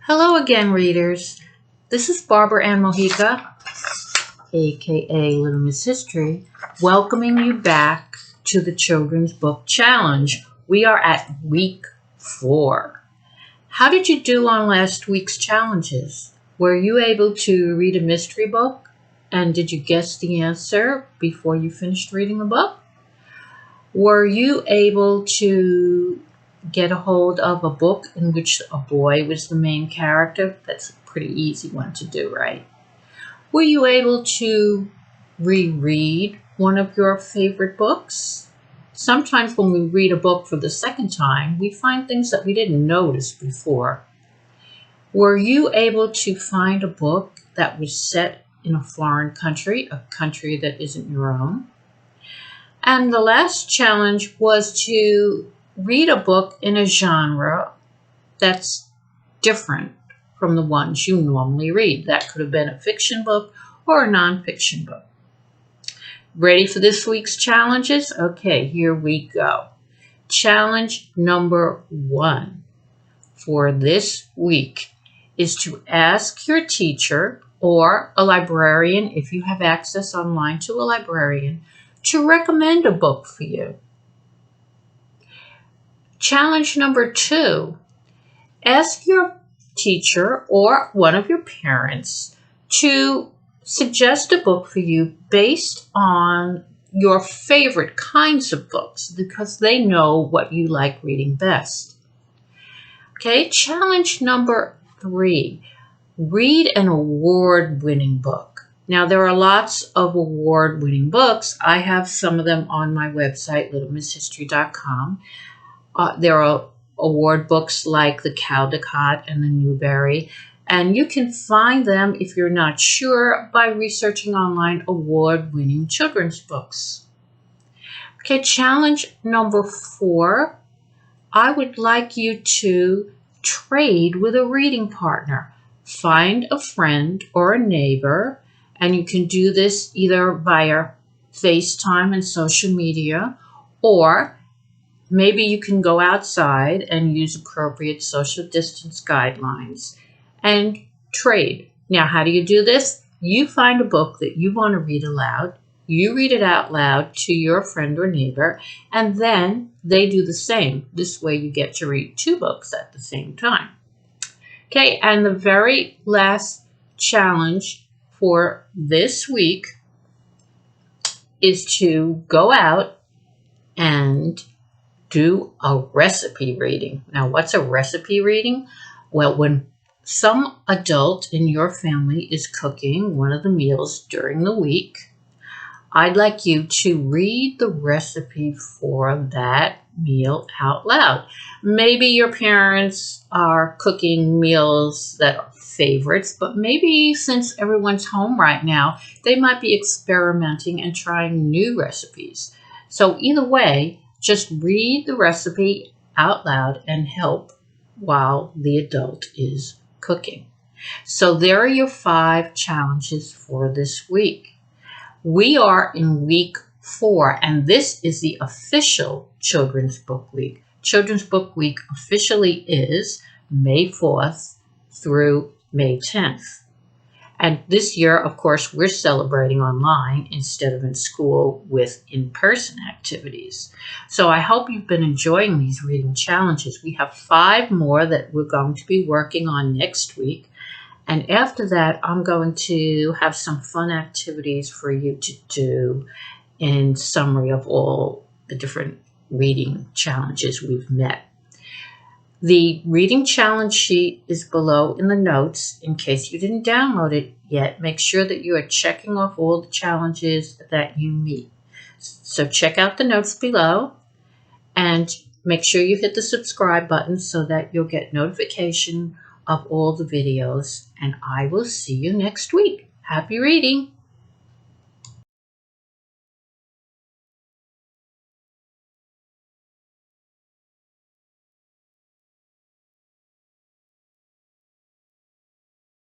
Hello again, readers. This is Barbara Ann Mojica, aka Little Miss History, welcoming you back to the Children's Book Challenge. We are at week 4. How did you do on last week's challenges? Were you able to read a mystery book? And did you guess the answer before you finished reading the book? Were you able to get a hold of a book in which a boy was the main character? That's a pretty easy one to do, right? Were you able to reread one of your favorite books? Sometimes when we read a book for the second time, we find things that we didn't notice before. Were you able to find a book that was set in a foreign country, a country that isn't your own? And the last challenge was to read a book in a genre that's different from the ones you normally read. That could have been a fiction book or a nonfiction book. Ready for this week's challenges? Okay, here we go. Challenge number 1 for this week is to ask your teacher or a librarian, if you have access online to a librarian, to recommend a book for you. Challenge number 2, ask your teacher or one of your parents to suggest a book for you based on your favorite kinds of books because they know what you like reading best. Okay, challenge number 3, read an award-winning book. Now, there are lots of award-winning books. I have some of them on my website, littlemisshistory.com. There are award books like The Caldecott and The Newbery, and you can find them, if you're not sure, by researching online award-winning children's books. Okay, challenge number 4, I would like you to trade with a reading partner. Find a friend or a neighbor, and you can do this either via FaceTime and social media, or maybe you can go outside and use appropriate social distance guidelines and trade. Now, how do you do this? You find a book that you want to read aloud. You read it out loud to your friend or neighbor, and then they do the same. This way you get to read 2 books at the same time. Okay, and the very last challenge for this week is to go out and do a recipe reading. Now, what's a recipe reading? Well, when some adult in your family is cooking one of the meals during the week, I'd like you to read the recipe for that meal out loud. Maybe your parents are cooking meals that are favorites, but maybe since everyone's home right now, they might be experimenting and trying new recipes. So either way, just read the recipe out loud and help while the adult is cooking. So there are your 5 challenges for this week. We are in week 4, and this is the official Children's Book Week. Children's Book Week officially is May 4th through May 10th. And this year, of course, we're celebrating online instead of in school with in-person activities. So I hope you've been enjoying these reading challenges. We have 5 more that we're going to be working on next week. And after that, I'm going to have some fun activities for you to do in summary of all the different reading challenges we've met. The reading challenge sheet is below in the notes. In case you didn't download it yet, make sure that you are checking off all the challenges that you meet. So check out the notes below and make sure you hit the subscribe button so that you'll get notification of all the videos. And I will see you next week. Happy reading!